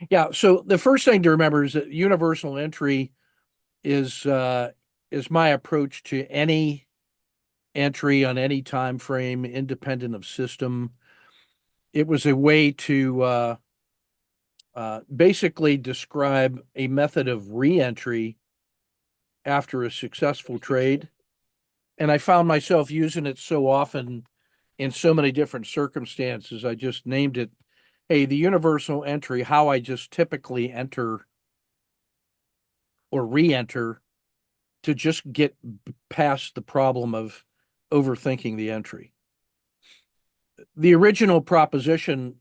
Yeah. So the first thing to remember is that universal entry is uh, is my approach to any entry on any time frame, independent of system. It was a way to basically describe a method of reentry after a successful trade. And I found myself using it so often in so many different circumstances. I just named it, hey, the universal entry, how I just typically enter or re-enter to just get past the problem of overthinking the entry. The original proposition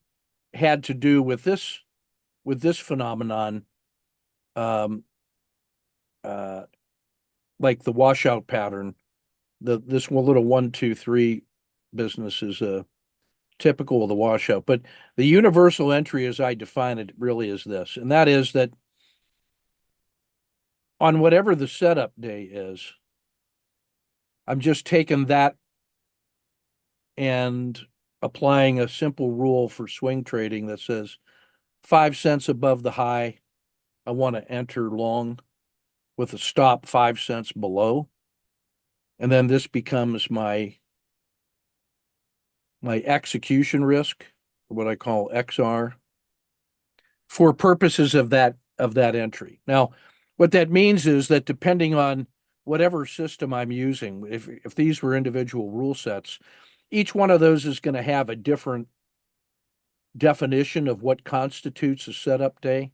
had to do with this phenomenon, um, uh, like the washout pattern. This little 1, 2, 3 business is typical of the washout, but the universal entry, as I define it, really is this, and that is that on whatever the setup day is, I'm just taking that and applying a simple rule for swing trading that says 5 cents above the high, I want to enter long with a stop 5 cents below. And then this becomes my execution risk, what I call XR, for purposes of that entry. Now, what that means is that depending on whatever system I'm using, if these were individual rule sets, each one of those is going to have a different definition of what constitutes a setup day.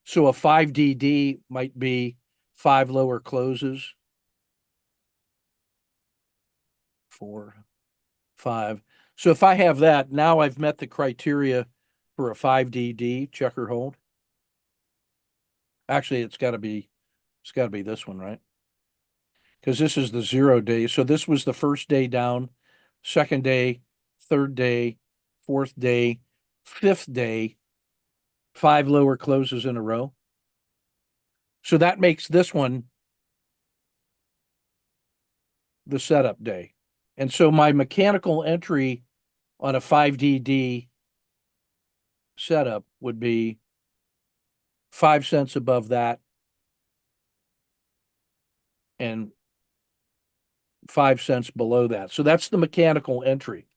So a 5DD might be 5 lower closes, 4, 5. So if I have that, now I've met the criteria for a 5DD checker hold. Actually, it's got to be this one, right? Because this is the 0 day. So this was the first day down, second day, third day, fourth day, fifth day, 5 lower closes in a row. So that makes this one the setup day. And so my mechanical entry on a 5DD setup would be 5 cents above that and 5 cents below that. So that's the mechanical entry.